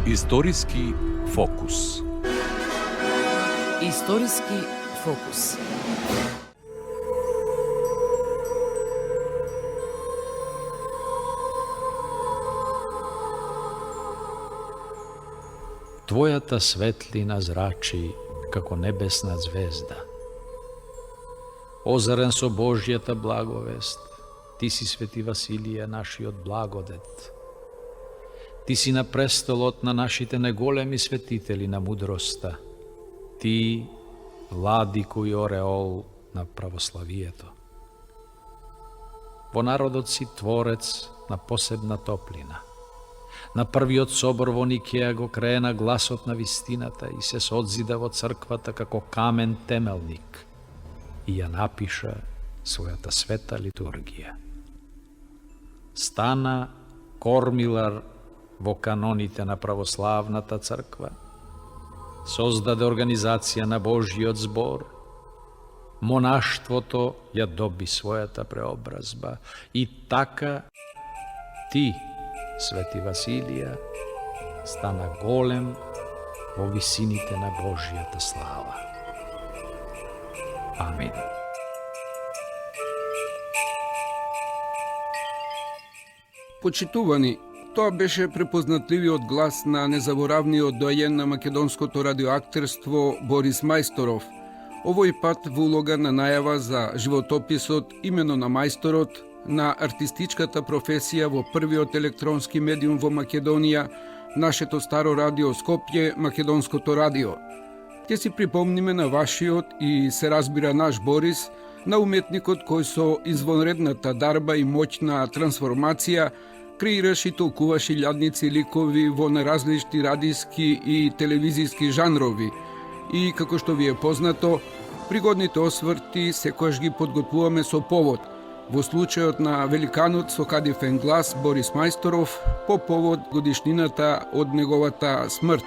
Историски фокус. Историски фокус. Твојата светлина зрачи како небесна звезда. Озарен со Божјата благовест, ти си Свети Василије, нашиот благодет. Ти си на престолот на нашите неголеми светители на мудроста. Ти, владико и ореол на православието. Во народот си творец на посебна топлина. На првиот собор во Никеја го креена гласот на вистината и се содзида во црквата како камен темелник и ја напиша својата света литургија. Стана кормилар во каноните на православната црква, создаде организација на Божјиот збор, монаштвото ја доби својата преобразба и така ти, Свети Василија, стана голем во висините на Божјата слава. Амин. Почитувани, тоа беше препознатливиот глас на незаборавниот доаен на македонското радиоактерство Борис Мајсторов. Овој пат во улога на најава за животописот имено на мајсторот на артистичката професија во првиот електронски медиум во Македонија, нашето старо радио Скопје, Македонското радио. Ќе си припомниме на вашиот и се разбира наш Борис, на уметникот кој со извонредната дарба и моќна трансформација креираше и толкуваше илјадници ликови во неразлични радиски и телевизиски жанрови. И, како што ви е познато, пригодните осврти секојаш ги подготвуваме со повод. Во случајот на великанот со кадифен глас Борис Мајсторов по повод годишнината од неговата смрт.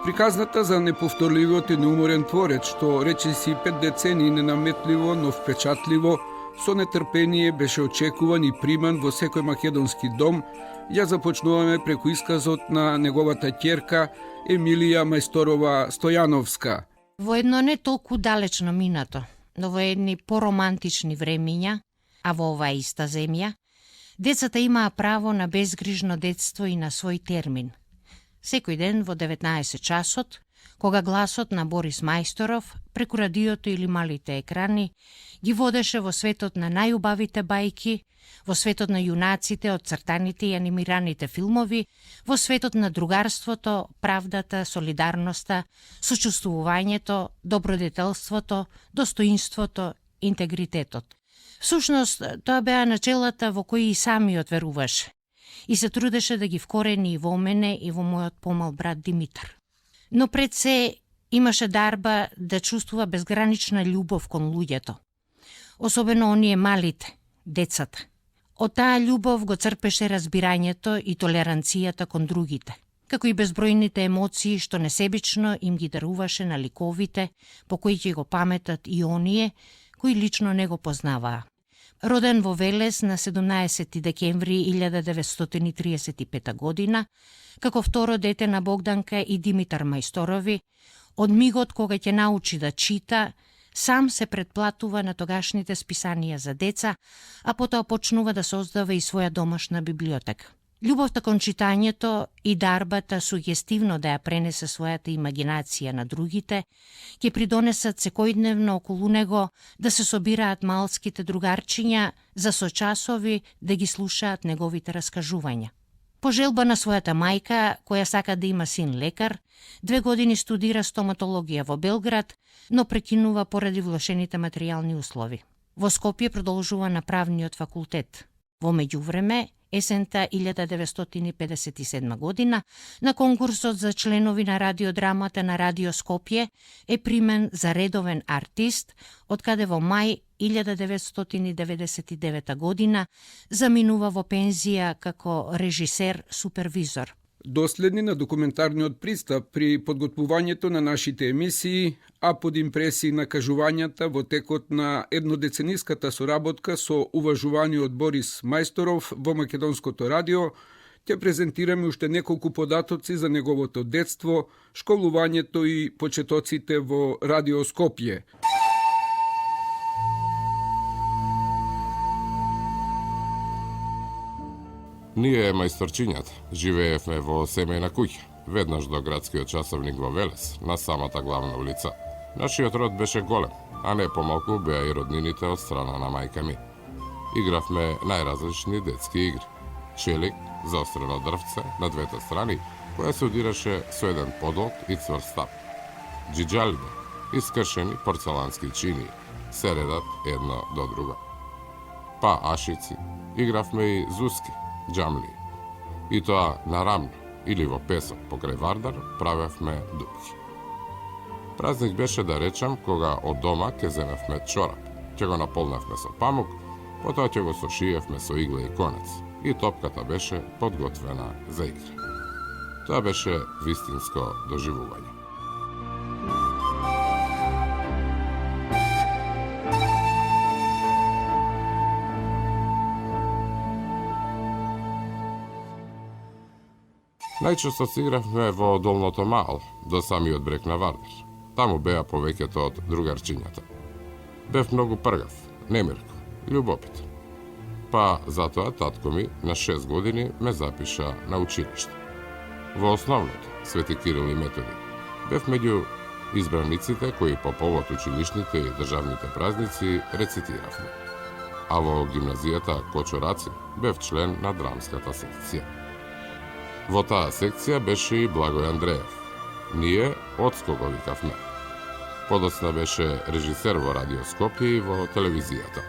Приказната за неповторливиот и неуморен творец, што речиси 5 децении ненаметливо, но впечатливо, со нетрпение беше очекуван и приман во секој македонски дом, ја започнуваме преку исказот на неговата ќерка Емилија Мајсторова Стојановска. Во едно не толку далечно минато, но во едни поромантични времиња, а во оваа иста земја, децата имаа право на безгрижно детство и на свој термин. Секој ден во 19 часот, кога гласот на Борис Мајсторов преку радиото или малите екрани ги водеше во светот на најубавите бајки, во светот на јунаците од цртаните и анимираните филмови, во светот на другарството, правдата, солидарноста, сочувствувањето, добродетелството, достоинството, интегритетот. Всушност, тоа беа начелата во кои и самиот веруваше и се трудеше да ги вкорени и во мене и во мојот помал брат Димитар. Но пред се имаше дарба да чувствува безгранична љубов кон луѓето, особено оние малите, децата. Од таа љубов го црпеше разбирањето и толеранцијата кон другите, како и безбројните емоции што несебично им ги даруваше на ликовите, по кои ќе го паметат и оние кои лично не го познаваа. Роден во Велес на 17 декември 1935 година, како второ дете на Богданка и Димитар Мајсторови, од мигот кога ќе научи да чита, сам се претплатува на тогашните списанија за деца, а потоа почнува да создава и своја домашна библиотека. Љубовта кон читањето и дарбата сугестивно да ја пренесе својата имагинација на другите, ќе придонесат секојдневно околу него да се собираат малските другарчиња за со часови да ги слушаат неговите раскажувања. По желба на својата мајка, која сака да има син лекар, 2 години студира стоматологија во Белград, но прекинува поради влошените материјални услови. Во Скопје продолжува на правниот факултет. Во меѓувреме, есента 1957 година, на конкурсот за членови на радиодрамата на Радио Скопје е примен за редовен артист, од каде во мај 1999 година заминува во пензија како режисер-супервизор. доследни на документарниот пристап при подготвувањето на нашите емисии, а под импресии на кажувањата во текот на еднодецениската соработка со уважуваниот Борис Мајсторов во Македонското радио, ќе презентираме уште неколку податоци за неговото детство, школувањето и почетоците во Радио Скопје. Ние, мајсторчињата, живеевме во семејна куќа, веднаш до градскиот часовник во Велес, на самата главна улица. Нашиот род беше голем, а не помалку беа и роднините од страна на мајка ми. Игравме најразлични детски игри. Челик, заострено дрвце на двете страни, која се удираше со еден подолг и цврст стап. Джиджалине, искршени порцелански чини, се редат едно до друго. Па ашици, игравме и зуски, джамли. И тоа на рамно или во песок покрај Вардар правевме дупки. Празник беше, да речам, кога од дома ќе земевме чорап, ќе го наполневме со памук, потоа ќе го сошиевме со игла и конец, и топката беше подготвена за игра. Тоа беше вистинско доживување. Најчесто се игравме во Долното Мало, до самиот брег на Вардар. Таму беа повеќето од другарчињата. Бев многу пргав, немирко, љубопитен. Па затоа татко ми на 6 години ме запиша на училиште. Во основното, Свети Кирил и Методи, бев меѓу избраниците кои по повод училишните и државните празници рецитиравме. А во гимназијата Кочораци бев член на драмската секција. Во таа секција беше и Благој Андреев. Ние Оцко го викавме. Подоцна беше режисер во Радио Скопје и во телевизијата.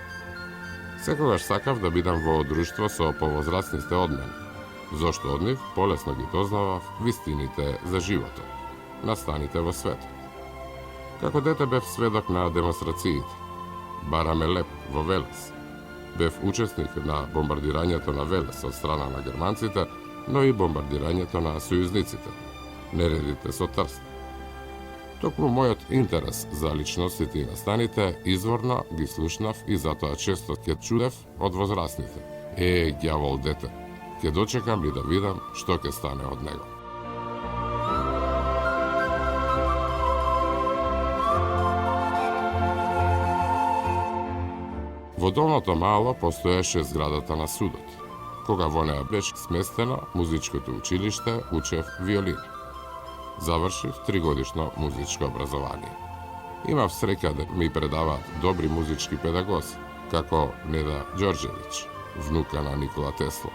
Секогаш сакав да бидам во друштво со повозрастните од мене, зошто од нив полесно ги дознавав вистините за животот, настаните во светот. Како дете бев сведок на демонстрациите. Бараме леп во Велес. Бев учесник на бомбардирањето на Велес од страна на германците, но и бомбардирањето на сојузниците, нередите со Трст. Токму мојот интерес за личностите и настаните изворно ги слушнав и затоа често ќе чудев од возрастните. Ѓавол дете, ќе дочекам ли да видам што ќе стане од него. Во Долното Мало постоеше зградата на судот. Кога во неа беше сместено музичкото училиште, учев виолина. Завршив 3-годишно музичко образование. Имав среќа да ми предаваат добри музички педагози, како Неда Ѓорđević, внука на Никола Тесла.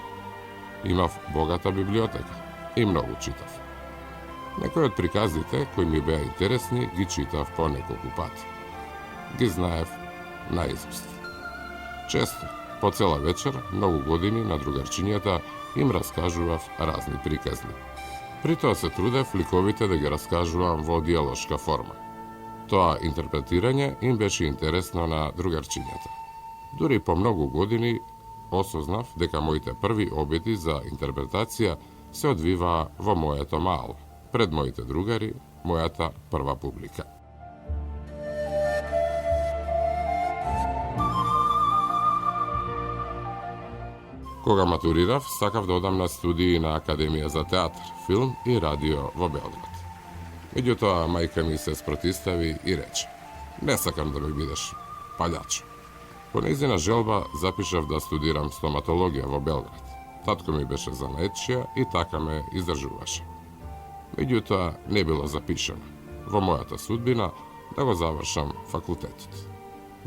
Имав богата библиотека и многу читав. Некои од приказите кои ми беа интересни ги читав по неколку пати. Ги знаев наизуст. Често, по цела вечер, многу години на другарчињата им раскажував разни приказни. При тоа се трудев ликовите да ги раскажувам во диалошка форма. Тоа интерпретирање им беше интересно на другарчињата. Дури по многу години осознав дека моите први обиди за интерпретација се одвиваа во моето мало, пред моите другари, мојата прва публика. Кога матурирав, сакав да одам на студии на Академија за театар, филм и радио во Белград. Меѓутоа, мајка ми се спротистави и рече: "Не сакам да ми бидеш палјач." По нејзина желба запишав да студирам стоматологија во Белград. Татко ми беше занаетчија и така ме издржуваше. Меѓутоа, не било запишано во мојата судбина да го завршам факултетот.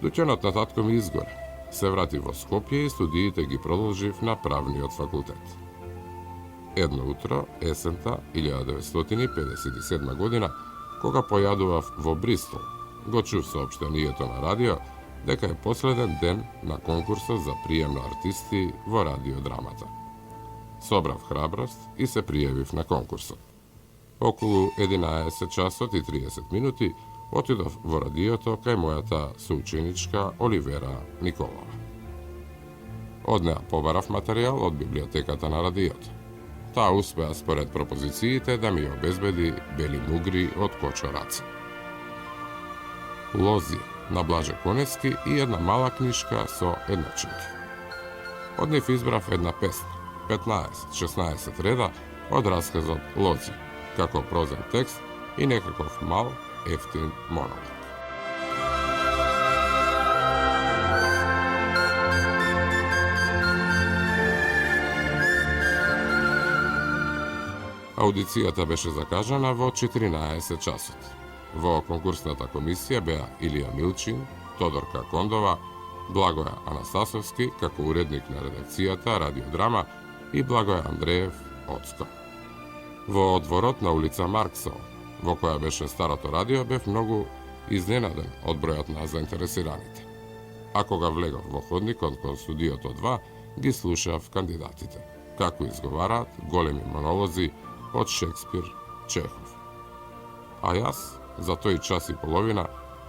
Дуќанот на татко ми изгоре. Се врати во Скопје и студиите ги продолжив на правниот факултет. Едно утро, есента 1957 година, кога појадував во Бристол, го чув соопштението на радио дека е последен ден на конкурсот за прием на артисти во радиодрамата. Собрав храброст и се пријавив на конкурсот. Околу 11 часот и 30 минути отидов во радиото кај мојата соученичка Оливера Николова. Од неа побарав материјал од библиотеката на радиото. таа успеа според пропозициите да ми обезбеди бели мугри од кочораца. Лози на Блаже Конецки и една мала книшка со едночинки. Од нив избрав една песна, 15-16 реда од расказот Лози, како прозен текст и некаков мал, ефтин монолог. Аудицијата беше закажана во 14 часот. Во конкурсната комисија беа Илија Милчин, Тодорка Кондова, Благоја Анастасовски како уредник на редакцијата Радиодрама и Благоја Андреев Оцко. Во одворот на улица Марксова, во која беше старото радио, бев многу изненаден од бројот на заинтересираните. А кога влегов во ходникот кон студиото 2, ги слушав кандидатите, како изговараат големи монолози од Шекспир, Чехов. А јас, за тој час и половина,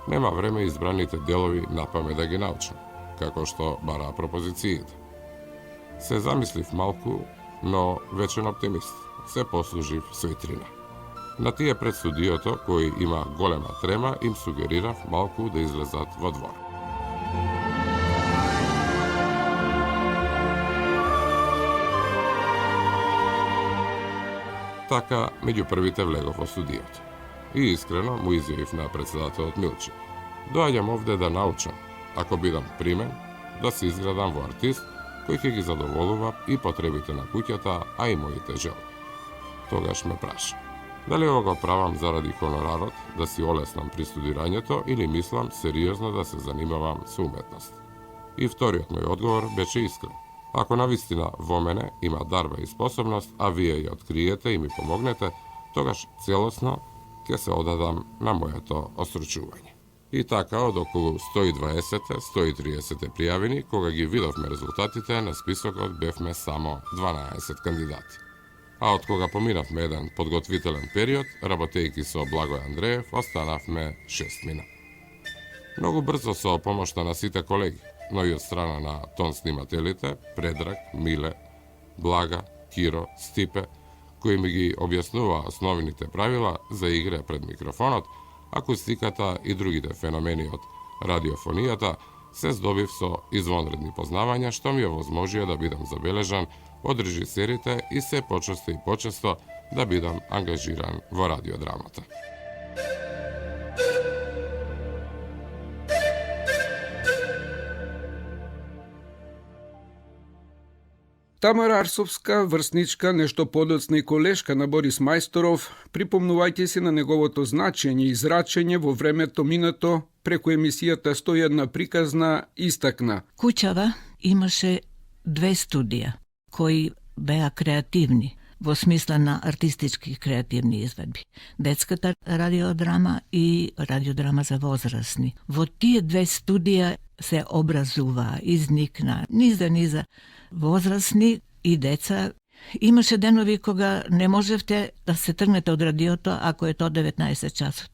нема време избраните делови напамет да ги научам, како што бараа пропозициите. Се замислив малку, но вечен оптимист, се послужив со итрина. На тие пред студиото, кои има голема трема, им сугерирав малку да излезат во двор. Така, меѓу првите влегов во студиото. И искрено му изјавив на председателот Милчин: доаѓам овде да научам, ако бидам примен, да се изградам во артист кој ќе ги задоволува и потребите на куќата, а и моите жели. Тогаш ме праша: дали ова го правам заради хонорарот, да си олеснам при студирањето, или мислам сериозно да се занимавам со уметност? И вториот мој одговор беше искрен: ако навистина во мене има дарба и способност, а вие ја откриете и ми помогнете, тогаш целосно ќе се одадам на моето остручување. И така, од околу 120-130 пријавени, кога ги видовме резултатите, на списокот бевме само 12 кандидати. А од кога поминавме еден подготвителен период, работејќи со Благој Андреев, останавме 6 мина. Многу брзо со помошта на сите колеги, но и од страна на тон снимателите, Предраг, Миле, Блага, Киро, Стипе, кои ми ги објаснува основните правила за игра пред микрофонот, акустиката и другите феномени од радиофонијата, се здобив со извонредни познавања, што ми овозможија да бидам забележан од режисерите и се почесто и почесто да бидам ангажиран во радиодрамата. Тамара Арсовска, врсничка, нешто подоцна и колешка на Борис Мајсторов, припомнувајќи се на неговото значење и зрачење во времето минато, преку емисијата 101 приказна, истакна: Куќава имаше 2 студија, кои беа креативни, во смисла на артистички креативни изведби. Детската радиодрама и радиодрама за возрастни. Во тие 2 студија се образува, изникна, низа возрастни и деца. Имаше денови кога не можевте да се тргнете од радиото ако е то 19 часот.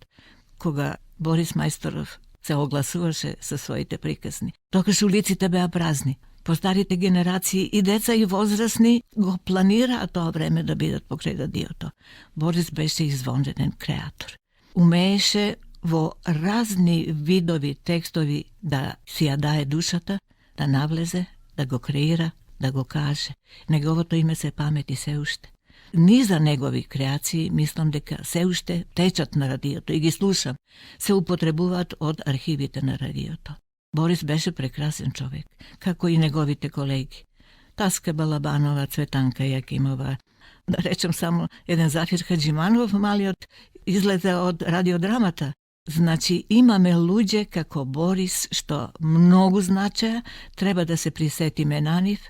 Кога Борис Мајсторов се огласуваше со своите приказни. Тогаш улиците беа празни. Постарите генерации и деца и возрастни го планираа тоа време да бидат покрај радиото. Борис беше извонреден креатор. Умееше во разни видови текстови да си ја дае душата, да навлезе, да го креира, да го каже. Неговото име се памети се уште. Низа негови креации, мислам дека се уште течат на радиото и ги слушам, се употребуваат од архивите на радиото. Борис беше прекрасен човек, како и неговите колеги. Таска Балабанова, Цветанка Јакимова, да речем само еден Зафир Хаджиманов, малиот, излезе од радиодрамата. Значи, имаме луѓе како Борис, што многу значеа, треба да се присетиме на нив,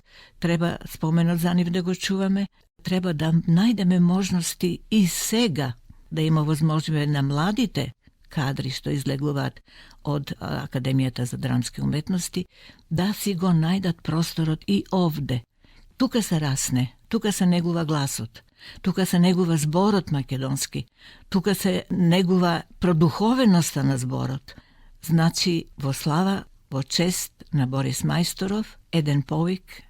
треба споменот за нив да го чуваме, треба да најдеме можности и сега да има возможност на младите кадри што излегуваат од Академијата за драмски уметности, да си го најдат просторот и овде. Тука се расне, тука се негува гласот, тука се негува зборот македонски, тука се негува продуховеноста на зборот. Значи, во слава, во чест на Борис Мајсторов, еден повик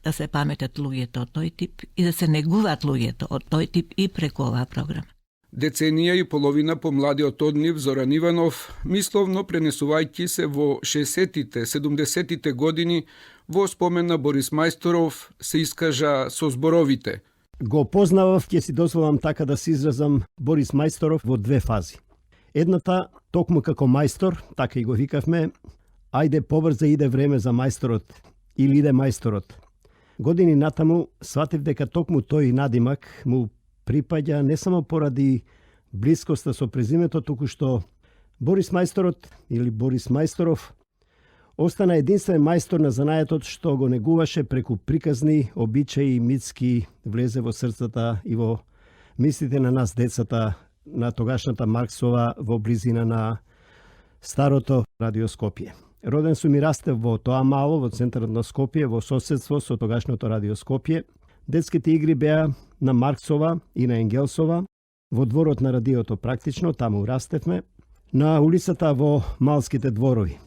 да се паметат луѓето од тој тип и да се негуваат луѓето од тој тип и преку оваа програма. Деценија и половина помладиот од нив, Зоран Иванов, мисловно пренесувајќи се во 60-тите, 70-тите години, во спомен на Борис Мајсторов, се искажа со зборовите. Го познавав, ќе си дозволам така да се изразам, Борис Мајсторов во две фази. Едната, токму како мајстор, така и го викавме, ајде побрза иде време за мајсторот, или иде мајсторот. Години натаму сватив дека токму тој надимак му припаѓа не само поради блискоста со презимето, туку што Борис Мајсторот или Борис Мајсторов остана единствен мајстор на занајатот што го негуваше преку приказни, обичаи и митски, влезе во срцата и во мислите на нас децата на тогашната Марксова во близина на старото радио Скопје. Роден сум и растев во тоа мало, во центарот на Скопје, во соседство со тогашното радио Скопје. Детските игри беа на Марксова и на Енгелсова, во дворот на радиото практично, таму растевме, на улицата во Малските дворови.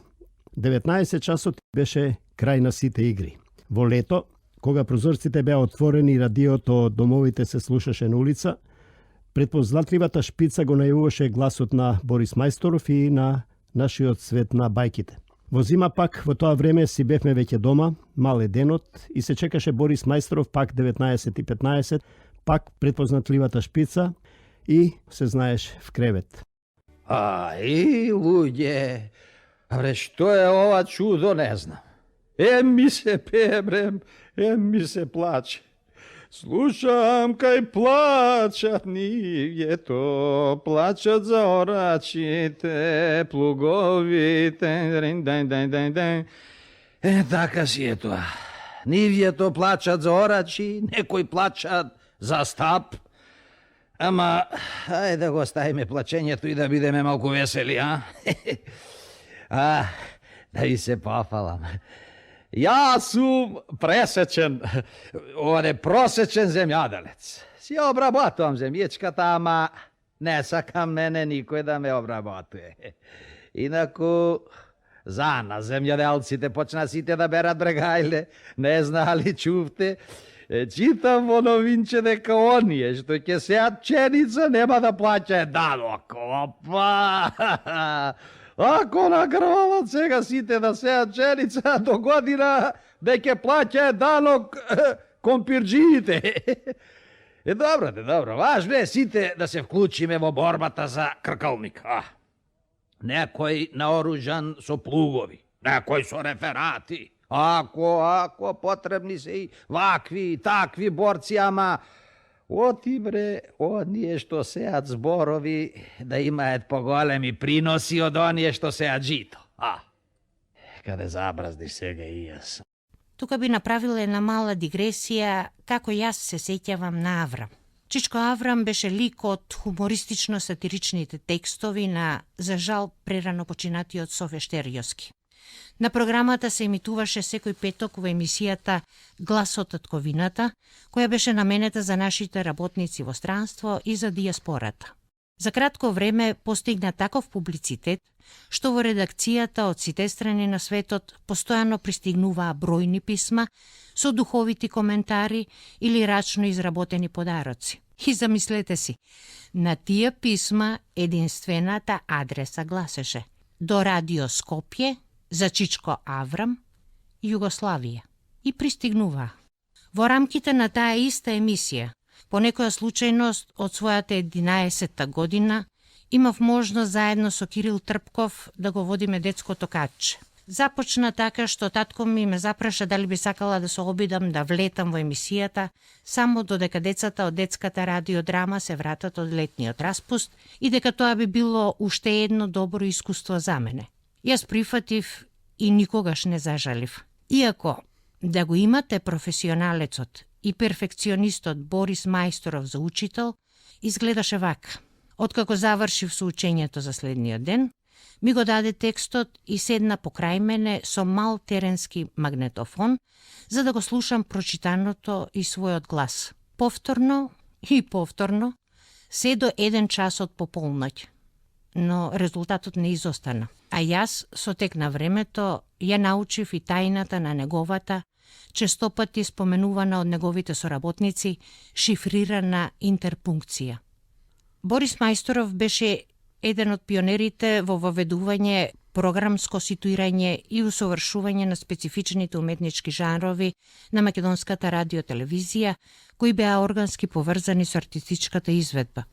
19 часот беше крај на сите игри. Во лето, кога прозорците беа отворени и радиото од домовите се слушаше на улица, пред позлатливата шпица го најуваше гласот на Борис Мајсторов и на нашиот свет на бајките. Во зима пак, во тоа време си бевме веќе дома, мал е денот и се чекаше Борис Мајсторов пак 19:15, пак предпознатливата шпица и се знаеш в кревет. Ај, луѓе, абре, што е ова чудо, не знам. Ми се пее, брем, ми се плаче. Слушам кај плачат нивјето, плачат за орачите, плуговите, така си е тоа. Нивјето плачат за орачи, некои плачат за стап. Ама, ајде да го ставиме плачењето и да бидеме малку весели, а? Да ви се пофалам. Јас сум пресечен, просечен земјоделец. Си обработувам земјичката, ама не сакам мене никој да ме обработуе. Инаку, за нас земјоделците почна сите да берат брегајле, не знали, чувте. Читам во новинче дека оние што ќе сеат пченица нема да плаќаат данок. Опа! Ако накрвалат сега сите да сеат пченица, до година веќе плаќаат данок компирџиите. Добро, важно е сите да се вклучиме во борбата за кркалник. Некој наоружан со плугови, некој со реферати. Ако потребни се и вакви, такви борци, ама оти бре, оние што сеат зборови да имаат поголеми приноси од оние што сеат жито. Каде забраздиш сега и јас. Тука би направила една мала дигресија како јас се сеќавам на Аврам. Чичко Аврам беше лик од хумористично-сатиричните текстови на, за жал, прерано починатиот Софе Штериоски. На програмата се емитуваше секој петок во емисијата Гласот од ковината, која беше наменета за нашите работници во странство и за диаспората. За кратко време постигна таков публицитет, што во редакцијата од сите страни на светот постојано пристигнуваа бројни писма со духовити коментари или рачно изработени подароци. И замислете си, на тие писма единствената адреса гласеше: до Радио Скопје, за Чичко Аврам, Југославија. И пристигнуваа. Во рамките на таа иста емисија, по некоја случајност од својата 11-та година, имав можност заедно со Кирил Трпков да го водиме детското каче. Започна така што татко ми ме запраша дали би сакала да се обидам да влетам во емисијата, само додека децата од детската радиодрама се вратат од летниот распуст и дека тоа би било уште едно добро искуство за мене. Јас прифатив и никогаш не зажалив. Иако да го имате професионалецот и перфекционистот Борис Мајсторов за учител, изгледаше вака. Откако завршив со учењето за следниот ден, ми го даде текстот и седна покрај мене со мал теренски магнетофон, за да го слушам прочитаното и својот глас. Повторно и повторно, се до 1 час од пополноќ. Но резултатот не изостана. А јас, со тек на времето, ја научив и тајната на неговата често пати споменувана од неговите соработници, шифрирана интерпункција. Борис Мајсторов беше еден од пионерите во воведување програмско ситуирање и усовршување на специфичните уметнички жанрови на македонската радиотелевизија, кои беа органски поврзани со артистичката изведба.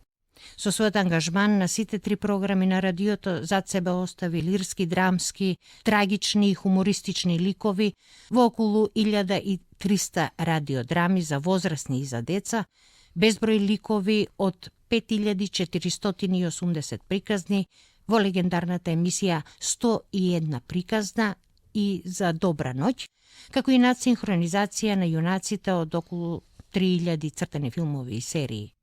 Со својот ангажман на сите 3 програми на радиото зад себе остави лирски, драмски, трагични и хумористични ликови во околу 1300 радиодрами за возрастни и за деца, безброј ликови од 5480 приказни во легендарната емисија 101 приказна и за Добра ноќ, како и надсинхронизација на јунаците од околу 3000 цртани филмови и серии.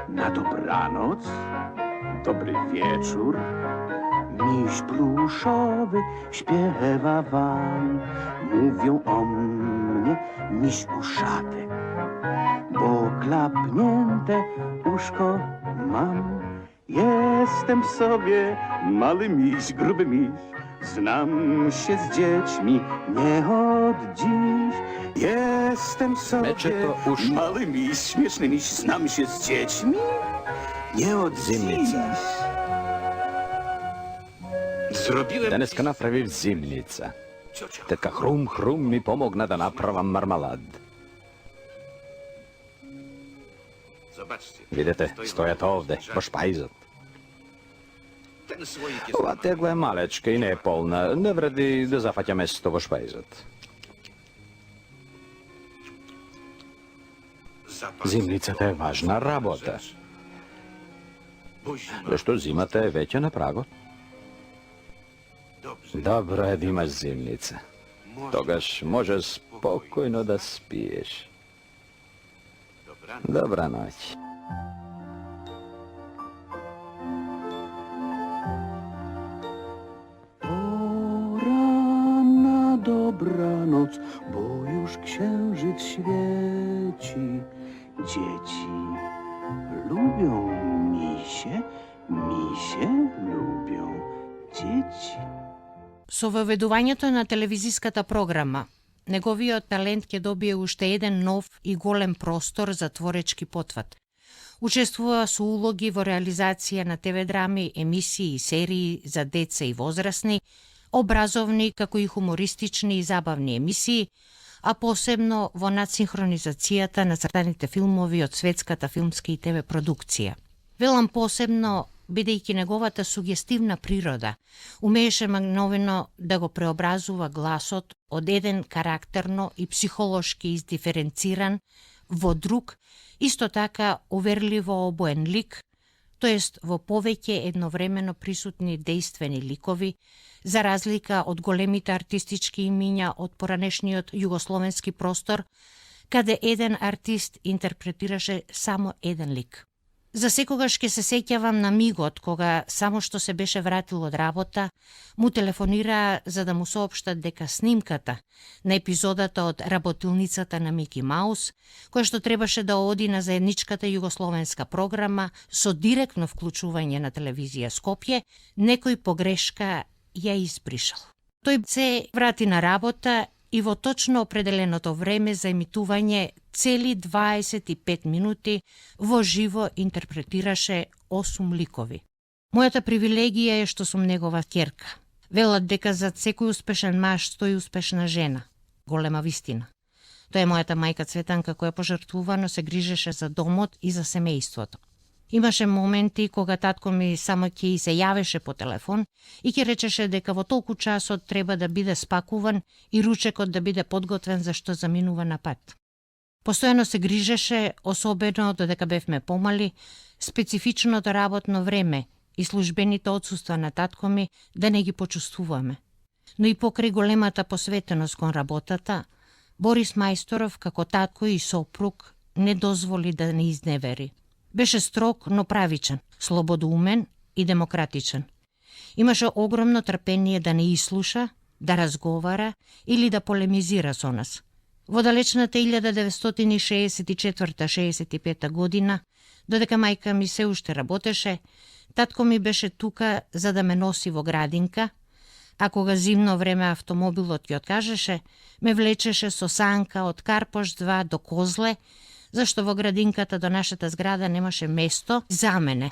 Na dobranoc, dobry wieczór, miś pluszowy śpiewa wam. Mówią o mnie miś uszatek, bo klapnięte uszko mam. Jestem sobie mały miś, gruby miś, znam się z dziećmi nie od dziś. Jestem sobie mały miś, śmieszny miś, znam się z dziećmi nie od dziś. Денеска направив зимница. Тетка Хрум ми помогна да направам мармалад. Видете, стојат овде, во шпајзот. Ова тегла е малечка и не е полна. Не вреди да зафаќа место во шпајзот. Зимницата е важна работа. Зашто зимата е веќе на прагот? Добро е да имаш зимница. Тогаш може спокојно да спиеш. Добра ноќ. Poranna dobranoc, bo już księżyc świeci. Dzieci lubią misie, misie lubią dzieci. Со воведувањето на телевизиската програма, неговиот талент ќе добие уште еден нов и голем простор за творечки потват. Учествува со улоги во реализација на ТВ драми, емисии и серии за деца и возрастни, образовни како и хумористични и забавни емисии, а посебно во надсинхронизацијата на цртаните филмови од светската филмска и ТВ продукција. Велам посебно, бидејќи неговата сугестивна природа умееше магновено да го преобразува гласот од еден карактерно и психолошки издиференциран во друг, исто така уверливо обоен лик, тоест во повеќе едновремено присутни дејствени ликови, за разлика од големите артистички имиња од поранешниот југословенски простор, каде еден артист интерпретираше само еден лик. За секогаш ќе се сеќавам на мигот кога само што се беше вратил од работа, му телефонираа за да му соопштат дека снимката на епизодата од Работилницата на Мики Маус, која што требаше да оди на заедничката југословенска програма со директно вклучување на телевизија Скопје, некој погрешка ја избришал. Тој се врати на работа и во точно определеното време за емитување цели 25 минути во живо интерпретираше 8 ликови. Мојата привилегија е што сум негова ќерка. Велат дека зад секој успешен маж стои успешна жена. Голема вистина. Тоа е мојата мајка Цветанка која пожртвувано се грижеше за домот и за семејството. Имаше моменти кога татко ми само ќе се јавеше по телефон и ќе речеше дека во толку часот треба да биде спакуван и ручекот да биде подготвен за што заминува на пат. Постојано се грижеше, особено додека бевме помали, специфичното работно време и службените отсуства на татко ми да не ги почувствуваме. Но и покрај големата посветеност кон работата, Борис Мајсторов како татко и сопруг не дозволи да не изневери. Беше строг, но правичен, слободумен и демократичен. Имаше огромно трпение да не изслуша, да разговара или да полемизира со нас. Во далечната 1964-65 година, додека мајка ми се уште работеше, татко ми беше тука за да ме носи во градинка, А кога зимно време автомобилот ги откажеше, ме влечеше со санка од Карпош 2 до Козле, зашто во градинката до нашата зграда немаше место за мене,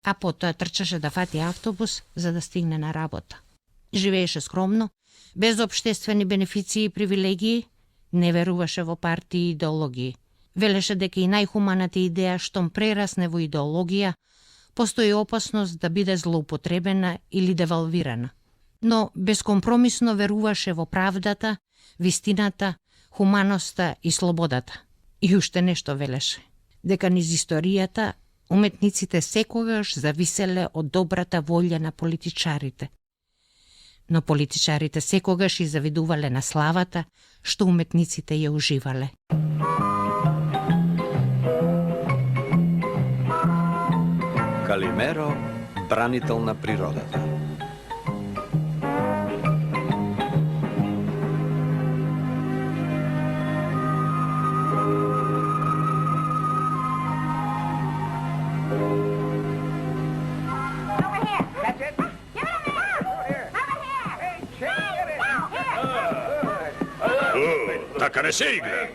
а потоа трчаше да фати автобус за да стигне на работа. Живееше скромно, без обштествени бенефиции и привилегии, не веруваше во партии и идеологии. Велеше дека и најхуманата идеја штом прерасне во идеологија, постои опасност да биде злоупотребена или девалвирана. Но безкомпромисно веруваше во правдата, вистината, хуманоста и слободата. И уште нешто велеше, дека низ историјата уметниците секогаш зависеле од добрата волја на политичарите. Но политичарите секогаш и завидувале на славата што уметниците ја уживале. Калимеро, бранител на природата. Така не се игра.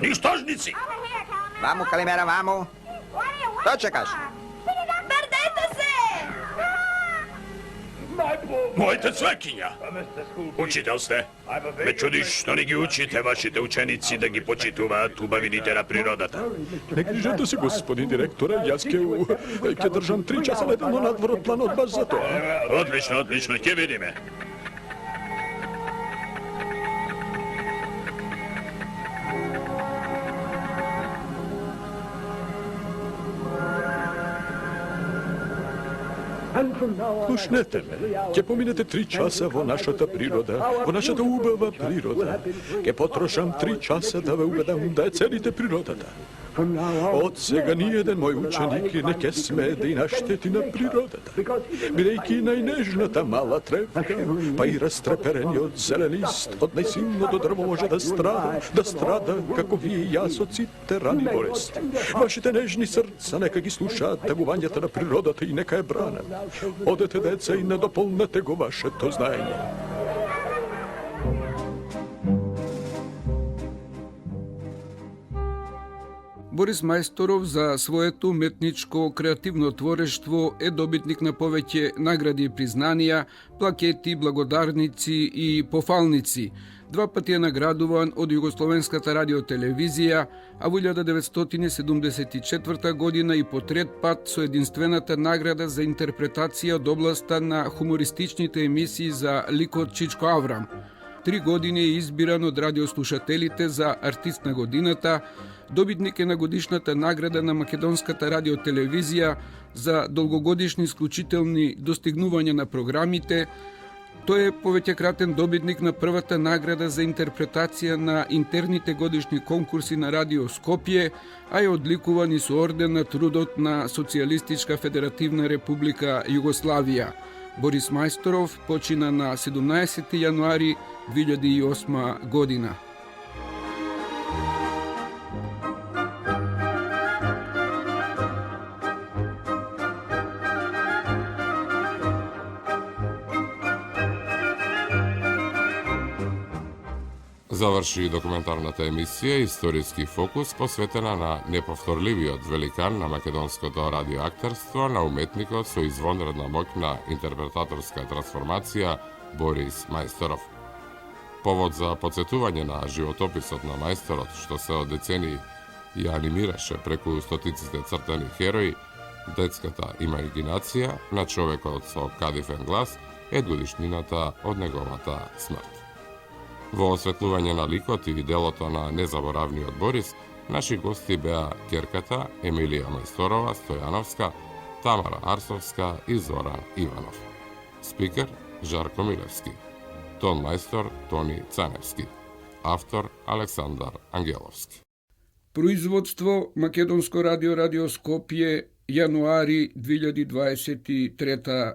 Нищожници! Вамо, Калимера, вамо! Што чекаш? Върнете се! Моите цвекиња! Учител сте. Ме чудиш што не ги учите вашите ученици да ги почитуваат убавините на природата. Не грижете се, господин директоре, јас ќе држам 3 часа неделно надвор од планот баш за тоа. Одлично, одлично, ќе видиме. Слушнете ме, ќе поминете 3 часа во нашата природа, во нашата убава природа. Ќе потрошам 3 часа да ве убедам да ја цените природата. Од сега ниеден мој ученик не ќе смее да и наштети на природата, бидејќи најнежната мала тревка, па и растреперениот зелен лист од најсилното дрво може да страда како вие и јас од сите рани болести. Вашите нежни срца нека ги слушаат тагувањата на природата и нека ја бранат. Одете, деца, и надополнете го вашето знаење. Борис Мајсторов за своето уметничко креативно творештво е добитник на повеќе награди и признанија, плакети, благодарници и пофалници. 2 пати е наградуван од Југословенската радиотелевизија, а во 1974 година и по 3 пат со единствената награда за интерпретација од областа на хумористичните емисии за ликот Чичко Аврам. 3 години е избиран од радиослушателите за артист на годината, добитник е на годишната награда на Македонската радиотелевизија за долгогодишни исклучителни достигнувања на програмите. Тој е повеќекратен добитник на првата награда за интерпретација на интерните годишни конкурси на Радио Скопје, а е одликуван и со орден на трудот на Социјалистичка Федеративна Република Југославија. Борис Мајсторов почина на 17 јануари 2008 година. Заврши документарната емисија Историски фокус, посветена на неповторливиот великан на македонското радиоактерство, на уметникот со извонредна моќна интерпретаторска трансформација Борис Мајсторов. Повод за подсетување на животописот на Мајсторот, што се од децении ја анимираше преку стотиците цртани херои, детската имагинација на човекот со кадифен глас, е годишнината од неговата смрт. Во осветлување на ликот и делото на незаборавниот Борис, наши гости беа керката Емилија Мајсторова Стојановска, Тамара Арсовска и Зоран Иванов. Спикер Жарко Милевски. Тон мајстор Тони Цаневски. Автор Александар Ангеловски. Производство Македонско радио Скопје, јануари 2023 година.